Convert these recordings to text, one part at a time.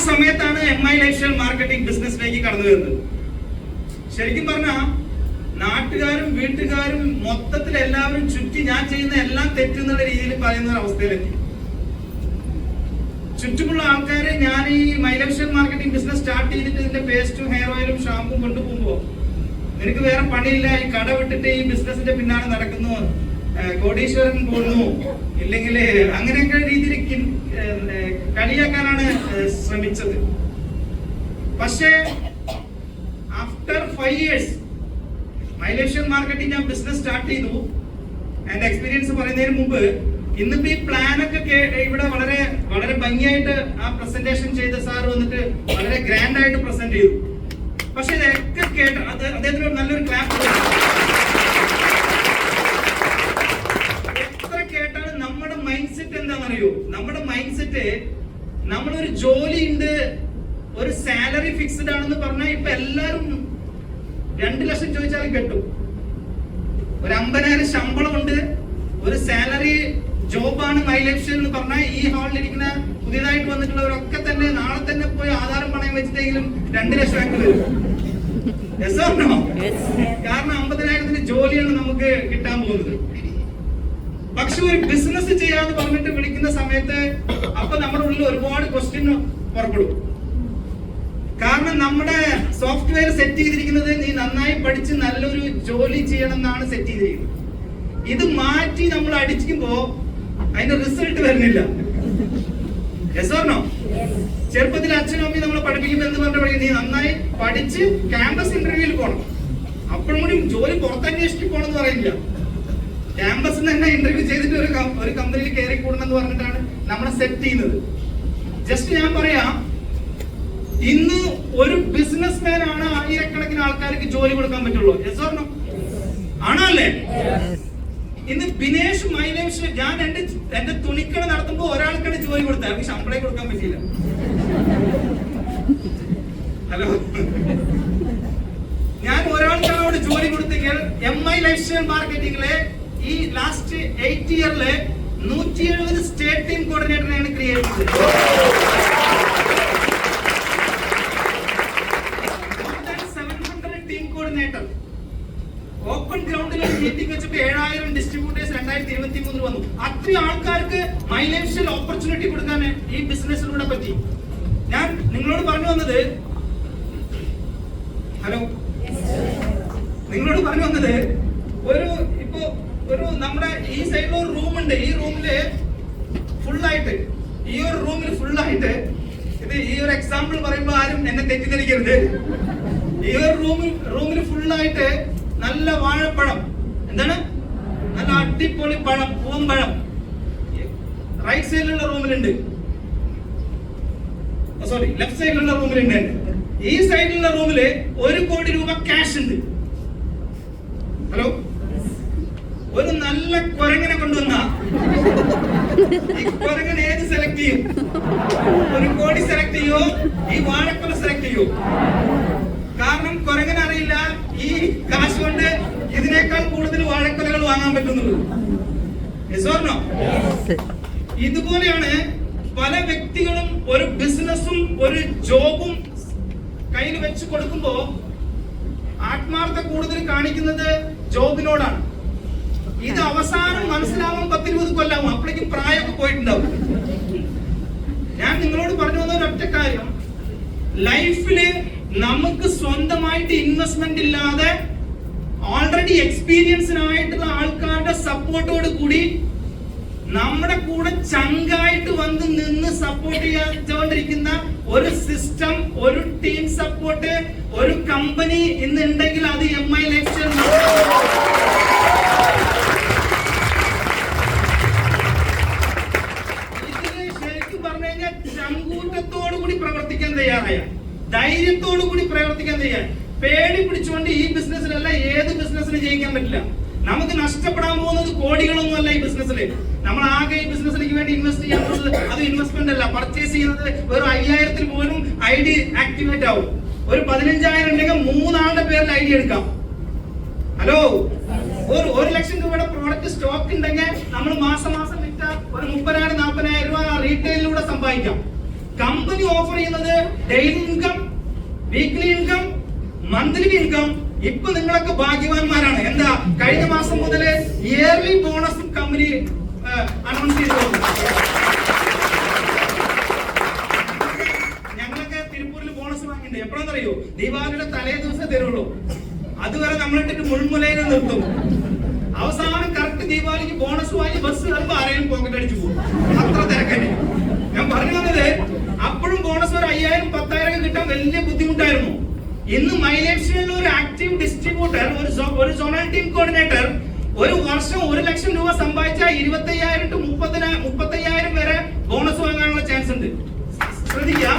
സമയത്താണ് MI lifestyle marketing ബിസിനസ്സിലേക്ക് കടന്നു വരുന്നത്. ശരിക്കും പറഞ്ഞാൽ നാട്ടുകാരും വീട്ടുകാരും മൊത്തത്തിൽ എല്ലാവരും ചുറ്റി ഞാൻ ചെയ്യുന്ന എല്ലാം തെറ്റെന്നുള്ള രീതിയിൽ പറയുന്ന ഒരു അവസ്ഥയിലെത്തി. ചുറ്റുമുള്ള ആൾക്കാരെ ഞാൻ ഈ my lifestyle marketing business start ചെയ്തിട്ട് ഇതിന്റെ പേസ്റ്റും ഹെയർ ഓയിലും ഷാമ്പും കൊണ്ടുപോകുമ്പോ നിനക്ക് വേറെ പണിയില്ല, ഈ കട വിട്ടിട്ട് ഈ ബിസിനസിന്റെ പിന്നാലെ നടക്കുന്നു, കോടീശ്വരൻ പോകുന്നു, ഇല്ലെങ്കിൽ അങ്ങനെയൊക്കെ രീതിയിൽ കളിയാക്കാനാണ് ശ്രമിച്ചത്. പക്ഷേ after 5 years my lifestyle marketing ഞാൻ ബിസിനസ് സ്റ്റാർട്ട് ചെയ്തു. എന്റെ എക്സ്പീരിയൻസ് പറയുന്നതിന് മുമ്പ് ഇന്നിപ്പോ ഈ പ്ലാനൊക്കെ ഇവിടെ വളരെ വളരെ ഭംഗിയായിട്ട് ആ പ്രസന്റേഷൻ ചെയ്ത സാർ വന്നിട്ട് വളരെ ഗ്രാൻഡ് ആയിട്ട് പ്രസന്റ് ചെയ്തു. പക്ഷെ ഇതൊക്കെ കേട്ട് അദ്ദേഹത്തിന് നല്ലൊരു ക്ലാപ്പ്. എത്ര കേട്ടാലും നമ്മുടെ മൈൻഡ് സെറ്റ് എന്താണെന്നറിയോ? നമ്മുടെ മൈൻഡ് സെറ്റ് നമ്മളൊരു ജോലി ഉണ്ട്, ഒരു സാലറി ഫിക്സ്ഡ് ആണെന്ന് പറഞ്ഞാൽ ഇപ്പൊ എല്ലാരും 2 ലക്ഷം ചോദിച്ചാലും കിട്ടും. ഒരു 50,000 ശമ്പളം ഉണ്ട്, ഒരു സാലറി ജോബാണ് മൈ ലൈഫ്സ്റ്റൈൽ എന്ന് പറഞ്ഞാൽ ഈ ഹാളിൽ ഇരിക്കുന്ന പുതിയതായിട്ട് വന്നിട്ടുള്ളവരൊക്കെ തന്നെ നാളെ തന്നെ പോയി ആധാരം പണയം വെച്ചിട്ടെങ്കിലും 2 ലക്ഷം ആക്കി വരും. കാരണം 50,000 ജോലിയാണ് നമുക്ക് കിട്ടാൻ പോകുന്നത്. പക്ഷെ ഒരു ബിസിനസ് ചെയ്യാന്ന് പറഞ്ഞിട്ട് വിളിക്കുന്ന സമയത്ത് അപ്പൊ നമ്മുടെ ഉള്ളിൽ ഒരുപാട് ക്വസ്റ്റ്യൻ പുറപ്പെടും. കാരണം നമ്മുടെ സോഫ്റ്റ്വെയർ സെറ്റ് ചെയ്തിരിക്കുന്നത് നീ നന്നായി പഠിച്ച് നല്ലൊരു ജോലി ചെയ്യണം എന്നാണ് സെറ്റ് ചെയ്തിരിക്കുന്നത്. ഇത് മാറ്റി നമ്മൾ അടിക്കുമ്പോ അതിന്റെ റിസൾട്ട് വരുന്നില്ല. ചെറുപ്പത്തിൽ അച്ഛനും അമ്മയും നമ്മളെ പഠിപ്പിക്കുമ്പോ എന്ന് പറഞ്ഞ നീ നന്നായി പഠിച്ച് ക്യാമ്പസ് ഇന്റർവ്യൂവിൽ പോകണം, അപ്പോഴും കൂടി ജോലി പുറത്തന്വേഷിച്ച് പോകണം എന്ന് പറയില്ല. ക്യാമ്പസിൽ തന്നെ ഇന്റർവ്യൂ ചെയ്തിട്ട് ഒരു കമ്പനിയിൽ കയറി കൂടണം എന്ന് പറഞ്ഞിട്ടാണ് നമ്മളെ സെറ്റ് ചെയ്യുന്നത്. ജസ്റ്റ് ഞാൻ പറയാം, ഇന്ന് ഒരു ബിസിനസ്മാൻ ആണ് ആയിരക്കണക്കിന് ആൾക്കാർക്ക് ജോലി കൊടുക്കാൻ പറ്റുള്ളൂ. ആണോ അല്ലേ? ഇന്ന് ബിനേഷ് മൈ ലൈഫ്സ്റ്റൈൽ ഞാൻ എന്റെ തുണിക്കട നടത്തുമ്പോ ഒരാൾക്കാണ് ജോലി കൊടുത്തത്, അവർക്ക് ശമ്പളം കൊടുക്കാൻ പറ്റില്ല. ഹലോ, ഞാൻ ഒരാൾക്കാരോട് ജോലി കൊടുത്തെങ്കിൽ MI ലൈഫ്സ്റ്റൈൽ മാർക്കറ്റിംഗിലെ ഈ ലാസ്റ്റ് 8 ഇയറില് 170 സ്റ്റേറ്റ് ടീം കോർഡിനേറ്ററിനെയാണ് ക്രിയേറ്റ് ചെയ്തത്. ഓപ്പൺ ഗ്രൗണ്ടിൽ മീറ്റിംഗ് വെച്ചപ്പോ 7000 ഡിസ്ട്രിബ്യൂട്ടേഴ്സ് 2023 വന്നു. അത്രയും ആൾക്കാർക്ക് മൈ ലൈഫ്സ്റ്റൈൽ ഓപ്പർച്യൂണിറ്റി കൊടുക്കാൻ ഈ ബിസിനസ്സിലൂടെ പറ്റി. ഞാൻ നിങ്ങളോട് പറഞ്ഞു വന്നത്, ഹലോ, നിങ്ങളോട് പറഞ്ഞു വന്നത് ഒരു നമ്മുടെ ഈ സൈഡിൽ ഒരു റൂം ഉണ്ട്. ഈ റൂമില് ഫുള്ളായിട്ട് ഇത് ഈ ഒരു എക്സാമ്പിൾ പറയുമ്പോൾ ആരും എന്നെ തെറ്റിദ്ധരിക്കരുത്. ഈ ഒരു റൂമിൽ ഫുള്ളായിട്ട് നല്ല വാഴപ്പഴം, എന്താണ് നല്ല അടിപൊളി പഴം, പൂവമ്പഴം റൈറ്റ് സൈഡിലുള്ള റൂമിലുണ്ട്, സോറി ലെഫ്റ്റ് സൈഡിലുള്ള റൂമിലുണ്ട്. ഈ സൈഡിലുള്ള റൂമില് 1 കോടി രൂപ ക്യാഷ് ഉണ്ട്. ഹലോ, ഒരു നല്ല കുരങ്ങനെ കൊണ്ടുവന്ന ഈ കുരങ്ങൻ ഏത് സെലക്ട് ചെയ്യും? 1 കോടി സെലക്ട് ചെയ്യോ, ഈ വാഴക്കൊല സെലക്ട് ചെയ്യോ? കാരണം കുരങ്ങൻ അറിയില്ല ഈ കാശ് കൊണ്ട് ഇതിനേക്കാൾ കൂടുതൽ വാഴക്കൊലകൾ വാങ്ങാൻ പറ്റുന്നുള്ളൂ. ഇതുപോലെയാണ് പല വ്യക്തികളും ഒരു ബിസിനസ്സും ഒരു ജോബും കയ്യിൽ വെച്ച് കൊടുക്കുമ്പോ ആത്മാർത്ഥ കൂടുതൽ കാണിക്കുന്നത് ജോബിനോടാണ്. ഇത് അവസാനം മനസ്സിലാവാൻ 10-20 കൊല്ലാവും, അപ്പോഴേക്കും പ്രായമൊക്കെ പോയിട്ടുണ്ടാവും. ഞാൻ നിങ്ങളോട് പറഞ്ഞു വന്ന ഒരൊറ്റ കാര്യം, ലൈഫില് നമുക്ക് സ്വന്തമായിട്ട് ഇൻവെസ്റ്റ്മെന്റ് ഇല്ലാതെ ഓൾറെഡി എക്സ്പീരിയൻസ്ഡ് ആയിട്ടുള്ള ആൾക്കാരുടെ സപ്പോർട്ടോട് കൂടി നമ്മുടെ കൂടെ ചങ്കായിട്ട് വന്ന് നിന്ന് സപ്പോർട്ട് ചെയ്തുകൊണ്ടിരിക്കുന്ന ഒരു സിസ്റ്റം, ഒരു ടീം സപ്പോർട്ട്, ഒരു കമ്പനി ഇന്ന് ഉണ്ടെങ്കിൽ അത് MI ലൈഫ്സ്റ്റൈൽ. ഇതിന് ശരിക്കും പറഞ്ഞു കഴിഞ്ഞാൽ ചങ്കൂറ്റത്തോടു കൂടി പ്രവർത്തിക്കാൻ തയ്യാറായ, ധൈര്യത്തോടു കൂടി പ്രവർത്തിക്കാൻ തയ്യാറായ. പേടി പിടിച്ചുകൊണ്ട് ഈ ബിസിനസ്സിലല്ല ഏത് ബിസിനസ്സിന് ജയിക്കാൻ പറ്റില്ല. നമുക്ക് നഷ്ടപ്പെടാൻ പോകുന്നത് കോടികളൊന്നുമല്ല ഈ ബിസിനസ്സിൽ. നമ്മൾ ആകെ ഈ ബിസിനസ്സിലേക്ക് വേണ്ടി ഇൻവെസ്റ്റ് ചെയ്യാൻ പോകുന്നത് അത് ഇൻവെസ്റ്റ്മെന്റ് അല്ല. പർച്ചേസ് ചെയ്യുന്നത് വെറും 5000 പോലും ID ആക്ടിവേറ്റ് ആവും. ഒരു 15000 ഉണ്ടെങ്കിൽ 3 ആളുടെ പേരിൽ ID എടുക്കാം. ഹലോ, ഒരു 1 ലക്ഷം രൂപയുടെ പ്രോഡക്റ്റ് സ്റ്റോക്ക് ഉണ്ടെങ്കിൽ നമ്മൾ മാസം വിറ്റ ഒരു 30,000-40,000 രൂപ റീറ്റെയിലൂടെ സമ്പാദിക്കാം. കമ്പനി ഓഫർ ചെയ്യുന്നത് daily income, weekly income, monthly income. ഇപ്പൊ നിങ്ങളൊക്കെ ഭാഗ്യവാന്മാരാണ്. എന്താ, കഴിഞ്ഞ മാസം മുതൽ ഇയർലി ബോണസും കമ്പനി അനൗൺസ് ചെയ്തു. ഞങ്ങളൊക്കെ തിരുപ്പൂരിൽ ബോണസ് വാങ്ങിയിട്ടുണ്ട്. എപ്പോഴാണെന്നറിയോ? ദീപാവലിയുടെ തലേ ദിവസം തരുള്ളൂ. അതുവരെ നമ്മളിട്ടിട്ട് മുൾമുലയിൽ നിർത്തും. അവസാനം കറക്റ്റ് ദീപാവലിക്ക് ബോണസ് വാങ്ങി ബസ് കയറുമ്പോ ആരെയും പോക്കറ്റ് അടിച്ചു പോകും. അത്ര തിരക്കന്നെ. ഞാൻ പറഞ്ഞു വന്നത്, അപ്പോഴും ബോണസ് ഒരു 5000 10,000 കിട്ടാൻ വലിയ ബുദ്ധിമുട്ടായിരുന്നു. ഇന്ന് മൈലേഷ്യയിൽ ഒരു ആക്റ്റീവ് ഡിസ്ട്രിബ്യൂട്ടർ, ഒരു സോണൽ ടീം കോർഡിനേറ്റർ ഒരു വർഷം 1 ലക്ഷം രൂപ സമ്പാദിച്ചാൽ 25,000 to 30,000 വരെ ബോണസ് വാങ്ങാനുള്ള ചാൻസ് ഉണ്ട്. ശ്രദ്ധിക്കാം,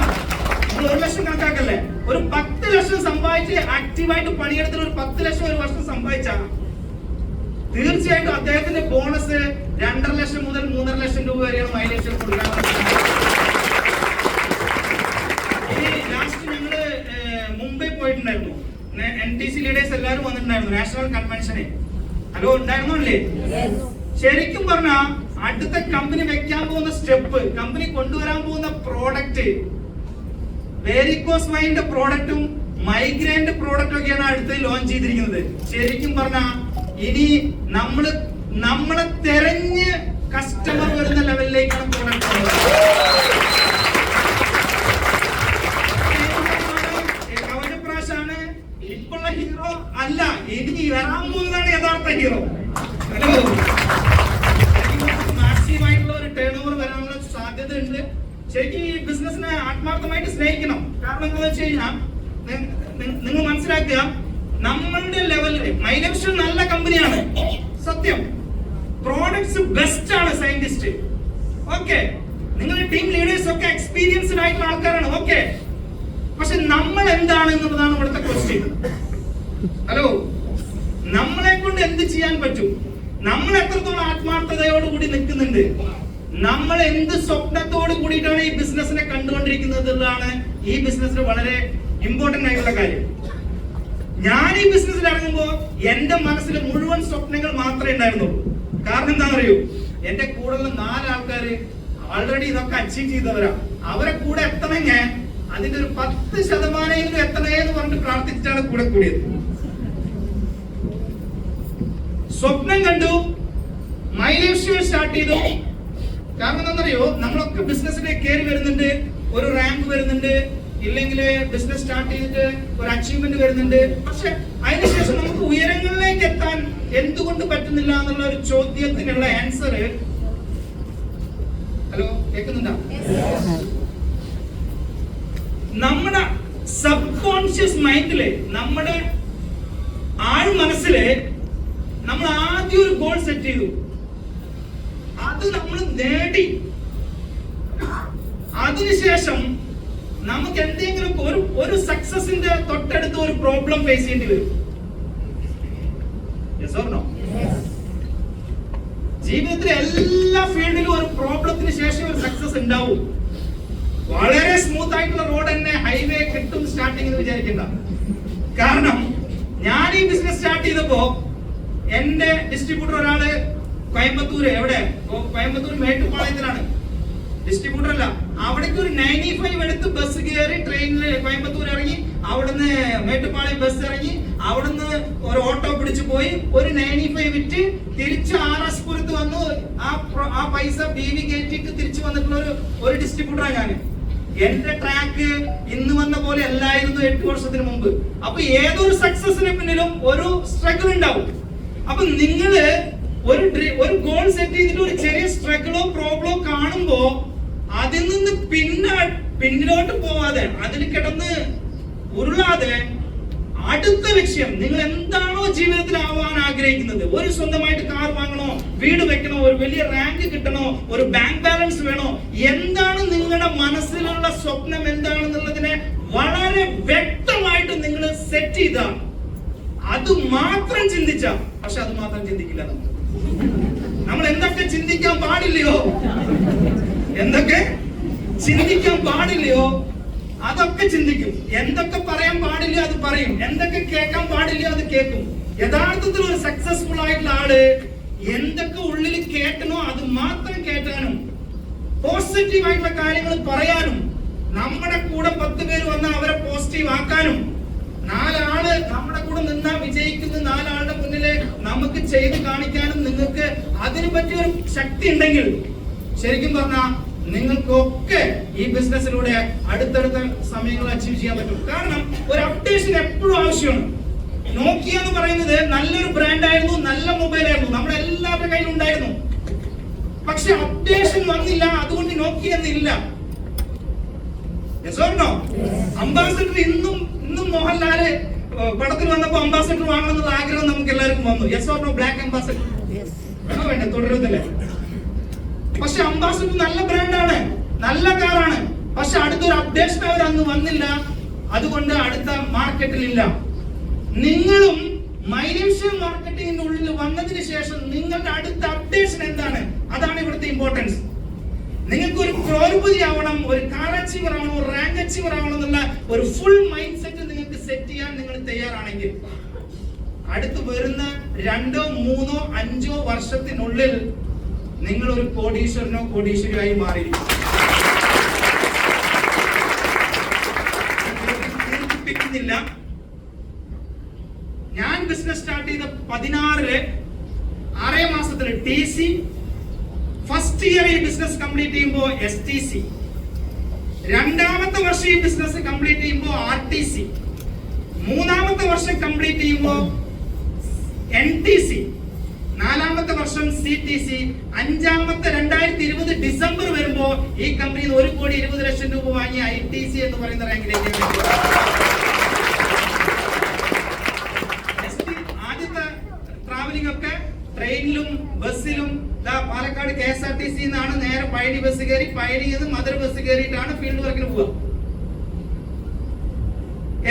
1 ലക്ഷം കണക്കാക്കല്ലേ. ഒരു 10 ലക്ഷം സമ്പാദിച്ച് ആക്റ്റീവായിട്ട് പണിയെടുത്തിട്ട് ഒരു 10 ലക്ഷം ഒരു വർഷം സമ്പാദിച്ചാൽ തീർച്ചയായിട്ടും അദ്ദേഹത്തിന്റെ ബോണസ് 2.5 ലക്ഷം മുതൽ 3.5 ലക്ഷം രൂപ വരെയാണ് മൈലേഷ്യൽ കൊടുക്കാൻ. ലാസ്റ്റ് ഞങ്ങള് മുംബൈ പോയിട്ടുണ്ടായിരുന്നു. NTC ലീഡേഴ്സ് എല്ലാവരും വന്നിട്ടുണ്ടായിരുന്നു നാഷണൽ കൺവെൻഷന്. ഹലോ, ഉണ്ടായിരുന്നോ അല്ലേ? ശരിക്കും പറഞ്ഞാ അടുത്ത കമ്പനി വെക്കാൻ പോകുന്ന സ്റ്റെപ്പ്, കമ്പനി കൊണ്ടുവരാൻ പോകുന്ന പ്രോഡക്റ്റ് വേരിക്കോസ് വൈൻ്റെ പ്രോഡക്റ്റും മൈഗ്രെയിന്റെ പ്രോഡക്റ്റും ഒക്കെയാണ് അടുത്ത് ലോഞ്ച് ചെയ്തിരിക്കുന്നത്. ശരിക്കും പറഞ്ഞാ ഇനി നമ്മളെ തെരഞ്ഞ് കസ്റ്റമർ വരുന്ന ലെവലിലേക്കാണ് പ്രോഡക്റ്റ്. കവചപ്രാശാണ് ഇപ്പോഴുള്ള ഹീറോ അല്ല, ഇനി വരാൻ പോകുന്നതാണ് യഥാർത്ഥ ഹീറോ. ഹലോ, മാസീവായിട്ടുള്ള ഒരു ടേൺ ഓവർ വരാനുള്ള സാധ്യത ഉണ്ട്. ശരിക്കും ഈ ബിസിനസിനെ ആത്മാർത്ഥമായിട്ട് സ്നേഹിക്കണം. കാരണം എന്താണെന്ന് വെച്ച് കഴിഞ്ഞാൽ നിങ്ങൾ മനസ്സിലാക്കുക, നമ്മളുടെ ലെവലിൽ മൈലക്ഷൻ നല്ല കമ്പനിയാണ്, സത്യം. പ്രോഡക്ട്സ് ബെസ്റ്റ് ആണ്, സയന്റിസ്റ്റ് ഓക്കെ, നിങ്ങളുടെ ടീം ലീഡേഴ്സ് ഒക്കെ എക്സ്പീരിയൻസ്ഡ് ആയിട്ടുള്ള ആൾക്കാരാണ് ഓക്കെ. പക്ഷെ നമ്മൾ എന്താണ് എന്നുള്ളതാണ് ഇവിടുത്തെ ക്വസ്റ്റ്യൻ. ഹലോ, നമ്മളെ കൊണ്ട് എന്ത് ചെയ്യാൻ പറ്റും? നമ്മൾ എത്രത്തോളം ആത്മാർത്ഥതയോടുകൂടി നിൽക്കുന്നുണ്ട്? നമ്മൾ എന്ത് സ്വപ്നത്തോട് കൂടിയിട്ടാണ് ഈ ബിസിനസിനെ കണ്ടുകൊണ്ടിരിക്കുന്നത് എന്നുള്ളതാണ് ഈ ബിസിനസ്സിന് വളരെ ഇമ്പോർട്ടന്റ് ആയിട്ടുള്ള കാര്യം. ഞാൻ ഈ ബിസിനസ്സിൽ ഇറങ്ങുമ്പോ എന്റെ മനസ്സിൽ മുഴുവൻ സ്വപ്നങ്ങൾ മാത്രമേ ഉണ്ടായിരുന്നുള്ളൂ. കാരണം എന്താണെന്ന് അറിയൂ, എന്റെ കൂടെയുള്ള 4 ആൾക്കാര് ആൾറെഡി ഇതൊക്കെ അച്ചീവ് ചെയ്തവരാ. അവരെ കൂടെ എത്തണമെങ്കിൽ അതിന്റെ ഒരു 10% എത്തണേ എന്ന് പറഞ്ഞിട്ട് പ്രാർത്ഥിച്ചിട്ടാണ് കൂടെ കൂടിയത്. സ്വപ്നം കണ്ടു, മൈലേഷ്യ സ്റ്റാർട്ട് ചെയ്തു. കാരണം എന്താണെന്നറിയോ, നമ്മളൊക്കെ ബിസിനസ്സിലേക്ക് കയറി വരുന്നുണ്ട്, ഒരു റാങ്ക് വരുന്നുണ്ട്, ഇല്ലെങ്കിൽ ബിസിനസ് സ്റ്റാർട്ട് ചെയ്തിട്ട് ഒരു അച്ചീവ്മെന്റ് വരുന്നുണ്ട്. പക്ഷെ അതിനുശേഷം നമുക്ക് ഉയരങ്ങളിലേക്ക് എത്താൻ എന്തുകൊണ്ട് പറ്റുന്നില്ല എന്നുള്ള ഒരു ചോദ്യത്തിനുള്ള ആൻസർ, ഹലോ കേൾക്കുന്നുണ്ടോ? നമ്മുടെ സബ് കോൺഷ്യസ് മൈൻഡില്, നമ്മുടെ ആൾ മനസ്സില് നമ്മൾ ആദ്യം ഒരു ഗോൾ സെറ്റ് ചെയ്തു, അത് നമ്മൾ നേടി. അതിനുശേഷം നമുക്ക് എന്തെങ്കിലും ഒരു സക്സസിന്റെ തൊട്ടടുത്ത് ഒരു പ്രോബ്ലം ഫേസ് ചെയ്യേണ്ടി വരും. ജീവിതത്തിലെ എല്ലാ ഫീൽഡിലും ഒരു പ്രോബ്ലത്തിന് ശേഷം ഒരു സക്സസ് ഉണ്ടാവും. വളരെ സ്മൂത്ത് ആയിട്ടുള്ള റോഡ് തന്നെ ഹൈവേ കിട്ടും സ്റ്റാർട്ടിംഗ് എന്ന് വിചാരിക്കണ്ട. കാരണം ഞാൻ ഈ ബിസിനസ് സ്റ്റാർട്ട് ചെയ്തപ്പോ എന്റെ ഡിസ്ട്രിബ്യൂട്ടർ ഒരാള് കോയമ്പത്തൂര്, എവിടെ കോയമ്പത്തൂർ മേട്ടുപ്പാളയത്തിലാണ് ഡിസ്ട്രിബ്യൂട്ടർ അല്ല, അവിടേക്ക് ഒരു 95 എടുത്ത് ബസ് കയറി ട്രെയിനിൽ കോയമ്പത്തൂർ ഇറങ്ങി, അവിടുന്ന് മേട്ടുപ്പാളയം ബസ് ഇറങ്ങി, അവിടുന്ന് ഒരു ഓട്ടോ പിടിച്ചു പോയി ഒരു 95 വിറ്റ് തിരിച്ച് RS പുരത്ത് വന്നു. ആ പൈസ BV കയറ്റിട്ട് തിരിച്ചു വന്നിട്ടുള്ള ഒരു ഡിസ്ട്രിബ്യൂട്ടറാണ് ഞാൻ. എന്റെ ട്രാക്ക് ഇന്ന് വന്ന പോലെ അല്ലായിരുന്നു 8 വർഷത്തിന് മുമ്പ്. അപ്പൊ ഏതൊരു സക്സസിന് പിന്നിലും ഒരു സ്ട്രഗിൾ ഉണ്ടാവും. അപ്പൊ നിങ്ങള് ഒരു ഗോൾ സെറ്റ് ചെയ്തിട്ട് ഒരു ചെറിയ സ്ട്രഗിളോ പ്രോബ്ലമോ കാണുമ്പോ അതിൽ നിന്ന് പിന്നിലോട്ട് പോവാതെ, അതിൽ കിടന്ന് ഉരുളാതെ അടുത്ത ലക്ഷ്യം, നിങ്ങൾ എന്താണോ ജീവിതത്തിൽ ആവാൻ ആഗ്രഹിക്കുന്നത്, ഒരു സ്വന്തമായിട്ട് കാർ വാങ്ങണോ, വീട് വെക്കണോ, ഒരു വലിയ റാങ്ക് കിട്ടണോ, ഒരു ബാങ്ക് ബാലൻസ് വേണോ, എന്താണ് നിങ്ങളുടെ മനസ്സിലുള്ള സ്വപ്നം എന്താണെന്നുള്ളതിനെ വളരെ വ്യക്തമായിട്ട് നിങ്ങൾ സെറ്റ് ചെയ്ത അത് മാത്രം ചിന്തിച്ച, പക്ഷെ അത് മാത്രം ചിന്തിക്കില്ല. നമ്മൾ എന്തൊക്കെ ചിന്തിക്കാൻ പാടില്ലയോ, എന്തൊക്കെ ചിന്തിക്കാൻ പാടില്ലയോ അതൊക്കെ ചിന്തിക്കും. എന്തൊക്കെ പറയാൻ പാടില്ലയോ അത് പറയും. എന്തൊക്കെ കേൾക്കാൻ പാടില്ലയോ അത് കേൾക്കും. യഥാർത്ഥത്തിൽ ഒരു സക്സസ്ഫുൾ ആയിട്ടുള്ള ആള് എന്തൊക്കെ ഉള്ളിൽ കേട്ടണോ അത് മാത്രം കേട്ടാനും പോസിറ്റീവ് ആയിട്ടുള്ള കാര്യങ്ങൾ പറയാനും നമ്മുടെ കൂടെ 10 പേര് വന്നാൽ അവരെ പോസിറ്റീവ് ആക്കാനും, 4 ആള് നമ്മുടെ കൂടെ നിന്നാ വിജയിക്കുന്ന 4 ആളുടെ മുന്നില് നമുക്ക് ചെയ്ത് കാണിക്കാനും നിങ്ങൾക്ക് അതിന് പറ്റിയൊരു ശക്തി ഉണ്ടെങ്കിൽ ശരിക്കും പറഞ്ഞാൽ നിങ്ങൾക്കൊക്കെ ഈ ബിസിനസ്സിലൂടെ അടുത്തടുത്ത സമയങ്ങൾ അച്ചീവ് ചെയ്യാൻ പറ്റും. കാരണം ഒരു അപ്ഡേഷൻ എപ്പോഴും ആവശ്യമാണ്. നോക്കിയ എന്ന് പറയുന്നത് നല്ലൊരു ബ്രാൻഡ് ആയിരുന്നു, നല്ല മൊബൈൽ ആയിരുന്നു, നമ്മുടെ എല്ലാവരുടെ കയ്യിലും ഉണ്ടായിരുന്നു. പക്ഷെ അപ്ഡേഷൻ വന്നില്ല, അതുകൊണ്ട് നോക്കിയ എന്നില്ല. അംബാസിഡർ ഇന്നും മോഹൻലാല് പടത്തിൽ വന്നപ്പോ അംബാസിഡർ വാങ്ങണമെന്നുള്ള ആഗ്രഹം നമുക്ക് എല്ലാവർക്കും വന്നു. Yes or no? Black ambassador വേണോ വേണ്ട? തുടരുന്നില്ലേ? പക്ഷെ അംബാസിഡർ നല്ല ബ്രാൻഡാണ്, നല്ല കാറാണ്. പക്ഷെ അടുത്തൊരു അപ്ഡേഷൻ അവർ അന്ന് വന്നില്ല, അതുകൊണ്ട് അടുത്ത മാർക്കറ്റിൽ ഇല്ല. നിങ്ങളും മൈലേഷ്യ മാർക്കറ്റിംഗിന്റെ ഉള്ളിൽ വന്നതിന് ശേഷം നിങ്ങളുടെ അടുത്ത അപ്ഡേഷൻ എന്താണ്? അതാണ് ഇവിടുത്തെ ഇമ്പോർട്ടൻസ്. നിങ്ങൾക്ക് ഒരു ക്രോർപതി ആവണം, ഒരു കാർ അച്ചീവർ ആവണം, ഒരു റാങ്ക് അച്ചീവർ ആവണം എന്നുള്ള ഒരു ഫുൾ മൈൻഡ് സെറ്റ് നിങ്ങൾക്ക് സെറ്റ് ചെയ്യാൻ നിങ്ങൾ തയ്യാറാണെങ്കിൽ അടുത്ത് വരുന്ന 2, 3, 5 വർഷത്തിനുള്ളിൽ നിങ്ങൾ ഒരു കോടീശ്വരനോ കോടീശ്വരിയായി മാറിയിരിക്കും. ഞാൻ ബിസിനസ് സ്റ്റാർട്ട് ചെയ്ത 16 മാസത്തിൽ TC, ഫസ്റ്റ് ഇയർ ഈ ബിസിനസ് കംപ്ലീറ്റ് ചെയ്യുമ്പോൾ STC, 2ാമത്തെ വർഷം ഈ ബിസിനസ് കംപ്ലീറ്റ് ചെയ്യുമ്പോൾ RTC, 3ാമത്തെ വർഷം കംപ്ലീറ്റ് ചെയ്യുമ്പോൾ NTC, 4ാമത്തെ വർഷം CTC, 5ാമത്തെ 2020 ഡിസംബർ വരുമ്പോ ഈ കമ്പനിയിൽ 1,20,00,000 രൂപ വാങ്ങിയ ITC എന്ന് പറയുന്ന റാങ്കിലേക്ക്. ആദ്യത്തെ ട്രാവലിംഗ് ഒക്കെ ട്രെയിനിലും ബസ്സിലും, പാലക്കാട് KSRTC എന്നാണ് നേരെ പഴനി ബസ് കയറി, പഴനിയിൽ നിന്ന് മധുര ബസ് കയറിയിട്ടാണ് ഫീൽഡ് വർക്കിന് പോവുക.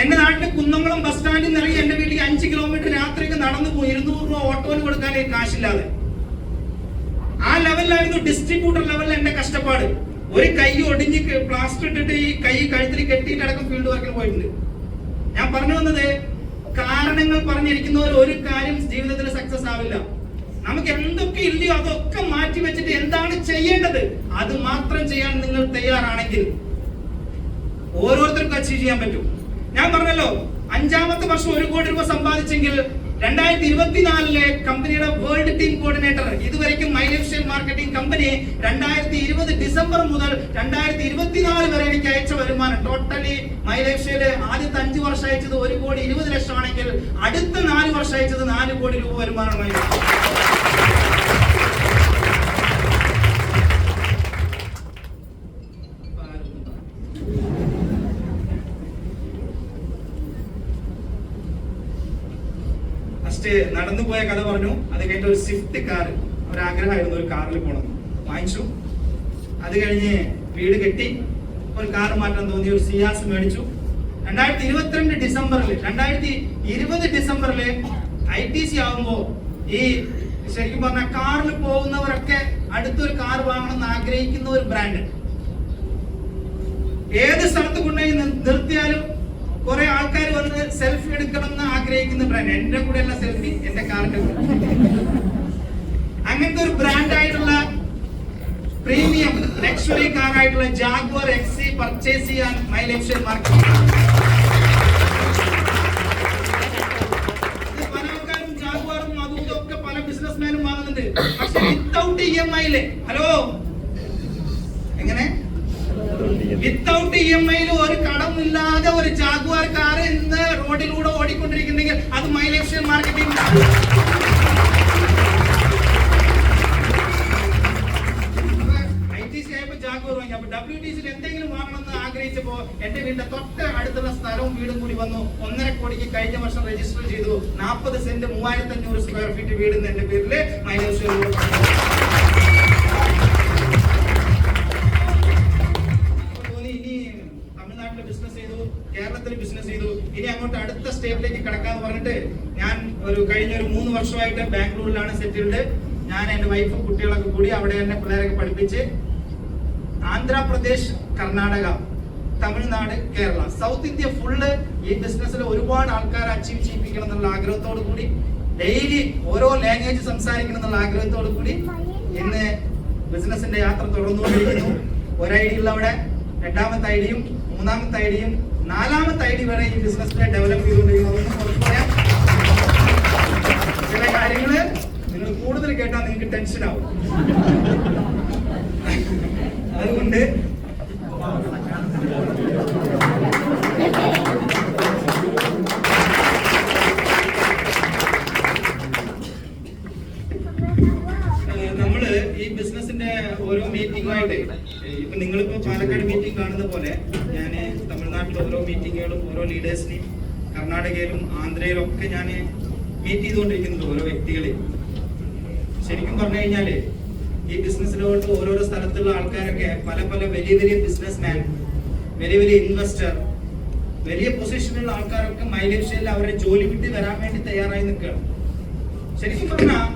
എന്റെ നാട്ടില് കുന്നംകുളം ബസ് സ്റ്റാൻഡിൽ നിന്ന് ഇറങ്ങി എന്റെ വീട്ടിൽ 5 കിലോമീറ്റർ രാത്രിക്ക് നടന്നു പോയി 200 രൂപ ഓട്ടോന് കൊടുക്കാൻ കാശില്ലാതെ. ആ ലെവലിലായിരുന്നു, ഡിസ്ട്രിബ്യൂട്ടർ ലെവലിൽ എന്റെ കഷ്ടപ്പാട്. ഒരു കൈ ഒടിഞ്ഞ് പ്ലാസ്റ്റർ ഇട്ടിട്ട് ഈ കൈ കഴുത്തിൽ കെട്ടിയിട്ട് അടക്കം ഫീൽഡ് വർക്കിന് പോയിട്ടുണ്ട്. ഞാൻ പറഞ്ഞു വന്നത്, കാരണങ്ങൾ പറഞ്ഞിരിക്കുന്നവർ ഒരു കാര്യം ജീവിതത്തിൽ സക്സസ് ആവില്ല. നമുക്ക് എന്തൊക്കെ ഇല്ലയോ അതൊക്കെ മാറ്റി വെച്ചിട്ട് എന്താണ് ചെയ്യേണ്ടത് അത് മാത്രം ചെയ്യാൻ നിങ്ങൾ തയ്യാറാണെങ്കിൽ ഓരോരുത്തർക്കും അച്ചീവ് ചെയ്യാൻ പറ്റും. ഞാൻ പറഞ്ഞല്ലോ, 5ാമത്തെ വർഷം 1 കോടി രൂപ സമ്പാദിച്ചെങ്കിൽ 2024 കമ്പനിയുടെ വേൾഡ് ടീം കോർഡിനേറ്റർ, ഇതുവരെയ്ക്കും മൈലേഷ്യൻ മാർക്കറ്റിംഗ് കമ്പനി 2020 ഡിസംബർ മുതൽ 2024 വരെ എനിക്ക് അയച്ച വരുമാനം ടോട്ടലി മൈലേഷ്യയില് ആദ്യത്തെ 5 വർഷം അയച്ചത് 1,20,00,000 ആണെങ്കിൽ അടുത്ത 4 വർഷം അയച്ചത് 4 കോടി രൂപ വരുമാനമായി. നടന്നു പോയ കഥ പറഞ്ഞു. അത് കഴിഞ്ഞ ഒരു സ്വിഫ്റ്റ് കാർ, ഒരാഗ്രഹമായിരുന്നു ഒരു കാറിൽ പോകണം, വാങ്ങിച്ചു. അത് കഴിഞ്ഞ് വീട് കെട്ടി, ഒരു കാർ മാറ്റാൻ തോന്നി, ഒരു സിയാസ് മേടിച്ചു. 2020 ഡിസംബറിൽ ITC ആകുമ്പോ ഈ ശരിക്കും പറഞ്ഞ കാറിൽ പോകുന്നവരൊക്കെ അടുത്തൊരു കാർ വാങ്ങണമെന്ന് ആഗ്രഹിക്കുന്ന ഒരു ബ്രാൻഡ്. ഏത് സ്ഥലത്ത് കൊണ്ടുപോയി നിർത്തിയാലും കുറെ ആൾക്കാർ വന്ന് സെൽഫി എടുക്കണം എന്ന് ആഗ്രഹിക്കുന്ന ബ്രാൻഡ്. എന്റെ കൂടെ അല്ല സെൽഫി, എന്റെ കാറിന്റെ കൂടെ. അങ്ങനത്തെ ഒരു ബ്രാൻഡ് ആയിട്ടുള്ള പ്രീമിയം ലക്ഷറി കാർ ആയിട്ടുള്ള ജാഗ്വാർ XC പർച്ചേസ് ചെയ്യാൻ മൈലേഷ്യൻ മാർക്കറ്റ്. പല ആൾക്കാരും ജാഗ്വാറും അതും ഇതൊക്കെ പല ബിസിനസ്മാനും വാങ്ങുന്നുണ്ട്. പക്ഷെ വിത്തൗട്ട് EMI. ഹലോ, എങ്ങനെ വിത്തൗട്ട് EMI ഒരു കടമില്ലാതെ ഒരു ജാഗ്വാർ കാർ ഇന്ന് റോഡിലൂടെ ഓടിക്കൊണ്ടിരിക്കുന്നെങ്കിൽ അത് മൈലേഷ്യൻ മാർക്കറ്റിംഗ്. ITC ആയപ്പോ ജാഗ്വാർ വാങ്ങി. അപ്പൊ WTC എന്തെങ്കിലും വാങ്ങണമെന്ന് ആഗ്രഹിച്ചപ്പോ എന്റെ വീടിന്റെ തൊട്ട് അടുത്തുള്ള സ്ഥലവും വീടും കൂടി വന്നു. 1.5 കോടിക്ക് കഴിഞ്ഞ വർഷം രജിസ്റ്റർ ചെയ്തു. 40 സെന്റ് 3500 സ്ക്വയർ ഫീറ്റ് വീട് എന്റെ പേരില് മൈലേഷ്യൻ. കേരളത്തിൽ ബിസിനസ് ചെയ്തു, ഇനി അങ്ങോട്ട് അടുത്ത സ്റ്റേറ്റിലേക്ക് കടക്കാന്ന് പറഞ്ഞിട്ട് ഞാൻ കഴിഞ്ഞ 3 വർഷമായിട്ട് ബാംഗ്ലൂരിലാണ് സെറ്റിൽഡ്. ഞാൻ എന്റെ വൈഫും കുട്ടികളൊക്കെ കൂടി അവിടെ എന്നെ പിള്ളേരൊക്കെ പഠിപ്പിച്ച് Andhra Pradesh, Karnataka, Tamil Nadu, Kerala, south India full ഈ ബിസിനസ്സിൽ ഒരുപാട് ആൾക്കാരെ അച്ചീവ് ചെയ്യിപ്പിക്കണം എന്നുള്ള ആഗ്രഹത്തോടു കൂടി, ഡെയിലി ഓരോ ലാംഗ്വേജ് സംസാരിക്കണം എന്നുള്ള ആഗ്രഹത്തോടു കൂടി ഇന്ന് ബിസിനസിന്റെ യാത്ര തുടർന്നുകൊണ്ടിരിക്കുന്നു. ഒരു ഐഡിയ ഉള്ള അവിടെ രണ്ടാമത്തെ ഐഡിയും മൂന്നാമത്തെ ഐഡിയും നാലാമത്തെ ഐഡി വരെ ഈ ബിസിനസ്സിനെ ഡെവലപ്പ് ചെയ്തുകൊണ്ടിരിക്കുന്നു. അതൊന്നും പുറത്തു പറയാം. ചില കാര്യങ്ങള് നിങ്ങൾ കൂടുതൽ കേട്ടാൽ നിങ്ങൾക്ക് ടെൻഷൻ ആവും. അതുകൊണ്ട് നമ്മള് ഈ ബിസിനസിന്റെ ഓരോ മീറ്റിംഗുമായിട്ട് ഇപ്പൊ നിങ്ങളിപ്പോ പാലക്കാട് മീറ്റിംഗ് കാണുന്ന പോലെ ഞാൻ തമിഴ്നാട്ടിലെ ഓരോ മീറ്റിങ്ങുകളും ഓരോ ലീഡേഴ്സിനെയും കർണാടകയിലും ആന്ധ്രയിലും ഒക്കെ ഞാൻ മീറ്റ് ചെയ്തുകൊണ്ടിരിക്കുന്നുണ്ട് ഓരോ വ്യക്തികളെ. ശരിക്കും പറഞ്ഞു കഴിഞ്ഞാല് ഈ ബിസിനസ്സിലോട്ട് ഓരോരോ സ്ഥലത്തുള്ള ആൾക്കാരൊക്കെ പല പല വലിയ വലിയ ബിസിനസ്മാൻ, വലിയ വലിയ ഇൻവെസ്റ്റർ, വലിയ പൊസിഷനിലുള്ള ആൾക്കാരൊക്കെ മലേഷ്യയിൽ അവരെ ജോലി വിട്ട് വരാൻ വേണ്ടി തയ്യാറായി നിൽക്കുകയാണ്. ശരിക്കും പറഞ്ഞാൽ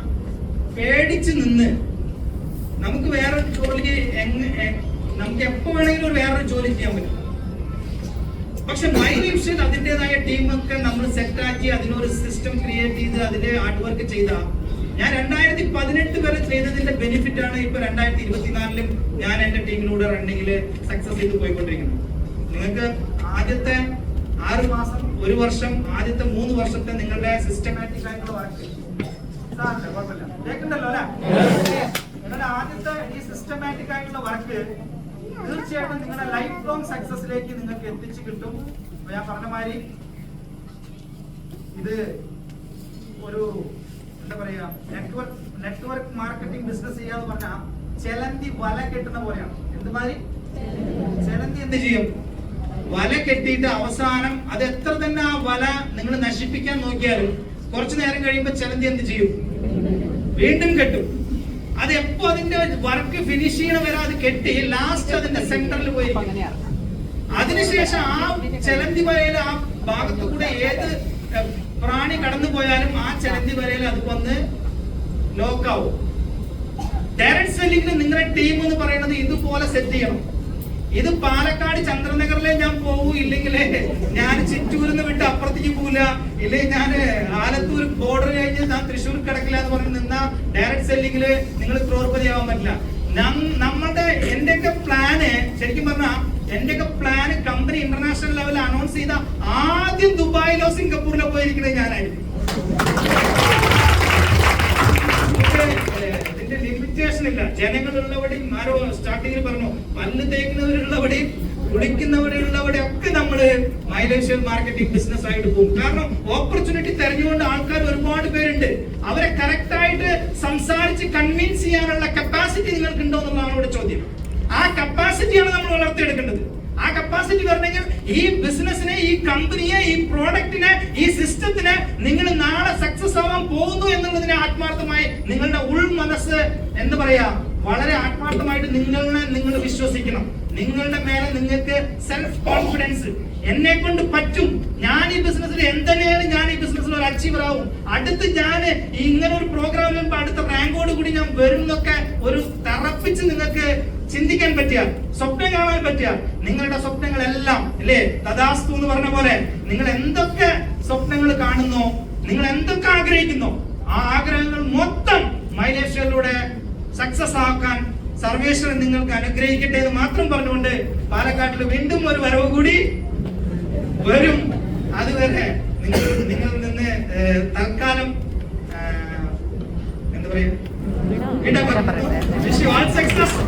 പേടിച്ച് നിന്ന് നമുക്ക് വേറെ ജോലി നമുക്ക് എപ്പോ വേണമെങ്കിലും ഒരു വേറൊരു ജോലി ചെയ്യാൻ പറ്റും. പക്ഷെ മൈലേഷ്യയിൽ അതിൻ്റെതായ ടീമൊക്കെ നമ്മൾ സെറ്റാക്കി അതിനൊരു സിസ്റ്റം ക്രിയേറ്റ് ചെയ്ത് അതിന്റെ ഹാർഡ് വർക്ക് ചെയ്ത ഞാൻ 2018 വരെ ചെയ്തതിന്റെ ബെനിഫിറ്റ് ആണ് ഇപ്പൊ 2024 ഞാൻ എന്റെ ടീമിലൂടെ റണ്ണിങ്ങില് സക്സസ് ചെയ്ത് പോയിക്കൊണ്ടിരിക്കുന്നത്. നിങ്ങൾക്ക് ആദ്യത്തെ 6 മാസം, 1 വർഷം, ആദ്യത്തെ 3 വർഷത്തെ നിങ്ങളുടെ സിസ്റ്റമാറ്റിക് ആയിട്ടുള്ള വർക്ക് കേൾക്കണ്ടല്ലോ അല്ലെ? നിങ്ങളുടെ ആദ്യത്തെ ഈ സിസ്റ്റമാറ്റിക് ആയിട്ടുള്ള വർക്ക് തീർച്ചയായിട്ടും നിങ്ങളുടെ ലൈഫ് ലോങ് സക്സസിലേക്ക് നിങ്ങൾക്ക് എത്തിച്ചു കിട്ടും. ഞാൻ പറഞ്ഞ മാതിരി ഇത് ഒരു എന്താ പറയാ നെറ്റ്വർക്ക് മാർക്കറ്റിംഗ് ബിസിനസ് ചെയ്യാന്ന് പറഞ്ഞാൽ ചെലന്തി വല കെട്ടുന്ന പോലെയാണ്. എന്തുമാതിരി ചെലന്തി എന്ത് ചെയ്യും? വല കെട്ടിയിട്ട് അവസാനം അത് എത്ര തന്നെ ആ വല നിങ്ങൾ നശിപ്പിക്കാൻ നോക്കിയാലും കുറച്ചു നേരം കഴിയുമ്പോൾ ചെലന്തി എന്ത് ചെയ്യും? വീണ്ടും കെട്ടും. അത് എപ്പോ അതിന്റെ വർക്ക് ഫിനിഷ് ചെയ്യണ വരെ അത് കെട്ടി ലാസ്റ്റ് അതിന്റെ സെന്ററിൽ പോയി. അതിനുശേഷം ആ ചെലന്തി വരയിൽ ആ ഭാഗത്തു കൂടെ ഏത് പ്രാണി കടന്നു പോയാലും ആ ചെലന്തി വരയിൽ അത് വന്ന് ലോക്കാവും. ഡയറക്ട് സെല്ലിംഗിന് നിങ്ങളുടെ ടീം എന്ന് പറയുന്നത് ഇതുപോലെ സെറ്റ് ചെയ്യണം. ഇത് പാലക്കാട് ചന്ദ്രനഗറിലെ ഞാൻ പോകൂ, ഇല്ലെങ്കിൽ ഞാൻ ചിറ്റൂരിന്ന് വിട്ട് അപ്പുറത്തേക്ക് പോകില്ല, ഇല്ലെങ്കിൽ ഞാൻ ആലത്തൂർ ബോർഡർ കഴിഞ്ഞ് ഞാൻ തൃശ്ശൂർ കിടക്കില്ല എന്ന് പറഞ്ഞ് നിന്ന ഡയറക്ട് സെല്ലിംഗില് നിങ്ങൾ ക്രോർപതിയാവാൻ പറ്റില്ല. നമ്മളുടെ എന്റെയൊക്കെ പ്ലാന് ശരിക്കും പറഞ്ഞാൽ എന്റെയൊക്കെ പ്ലാന് കമ്പനി ഇന്റർനാഷണൽ ലെവലിൽ അനൗൺസ് ചെയ്ത ആദ്യം ദുബായിലോ സിംഗപ്പൂരിലോ പോയിരിക്കുന്നത് ഞാനായിരുന്നു. ഇതിന്റെ ലിമിറ്റേഷൻ ഇല്ല. ജനങ്ങളുള്ളവിടെയും ആരോ സ്റ്റാർട്ടിങ്ങിൽ പറഞ്ഞു പല്ല് തേക്കുന്നവരുള്ളവിടെയും കുടിക്കുന്നവരുള്ളവിടെ ഒക്കെ നമ്മള് മൈലേഷ്യൽ മാർക്കറ്റിംഗ് ബിസിനസ് ആയിട്ട് പോകും. കാരണം ഓപ്പർച്യൂണിറ്റി തെരഞ്ഞുകൊണ്ട് ആൾക്കാർ ഒരുപാട് പേരുണ്ട്. അവരെ കറക്റ്റ് ആയിട്ട് സംസാരിച്ച് കൺവിൻസ് ചെയ്യാനുള്ള കപ്പാസിറ്റി നിങ്ങൾക്ക് ഉണ്ടോ എന്നുള്ളതാണ് ഇവിടെ ചോദ്യം. ആ കപ്പാസിറ്റിയാണ് നമ്മൾ വളർത്തിയെടുക്കേണ്ടത്. ആ കപ്പാസിറ്റി വരണമെങ്കിൽ ഈ ബിസിനസിനെ, ഈ കമ്പനിയെ, ഈ പ്രോഡക്റ്റിനെ, ഈ സിസ്റ്റത്തിനെ നിങ്ങൾ നാളെ സക്സസ് ആവാൻ പോകുന്നു എന്നുള്ളതിനെ ആത്മാർത്ഥമായി നിങ്ങളുടെ ഉൾമനസ്സ് എന്താ പറയാ വളരെ ആത്മാർത്ഥമായിട്ട് നിങ്ങൾ വിശ്വസിക്കണം. നിങ്ങളുടെ മേലെ നിങ്ങൾക്ക് സെൽഫ് കോൺഫിഡൻസ്, എന്നെ കൊണ്ട് പറ്റും, ഞാൻ ഈ ബിസിനസ്സിൽ എന്തെങ്കിലും ഞാൻ ഈ ബിസിനസ്സിൽ ഒരു അച്ചീവർ ആവും, അടുത്ത് ഞാൻ ഇങ്ങനെ ഒരു പ്രോഗ്രാം വരുമ്പോൾ അടുത്ത റാങ്കോട് കൂടി ഞാൻ വരും എന്നൊക്കെ ഒരു തറപ്പിച്ച് നിങ്ങൾക്ക് ചിന്തിക്കാൻ പറ്റിയ, സ്വപ്നം കാണാൻ പറ്റിയ, നിങ്ങളുടെ സ്വപ്നങ്ങളെല്ലാം അല്ലേ തഥാസ്തു എന്ന് പറഞ്ഞ പോലെ നിങ്ങൾ എന്തൊക്കെ സ്വപ്നങ്ങൾ കാണുന്നോ, നിങ്ങൾ എന്തൊക്കെ ആഗ്രഹിക്കുന്നോ ആ ആഗ്രഹങ്ങൾ മൊത്തം മൈലേഷ്യയിലൂടെ സക്സസ് ആക്കാൻ സർവേശ്വരൻ നിങ്ങൾക്ക് അനുഗ്രഹിക്കട്ടെ എന്ന് മാത്രം പറഞ്ഞുകൊണ്ട് പാലക്കാട്ടിൽ വീണ്ടും ഒരു വരവ് കൂടി വരും. അതുവരെ നിങ്ങളിൽ നിന്ന് തൽക്കാലം എന്താ പറയാ, വിഷ് യു ആൾ സക്സസ്.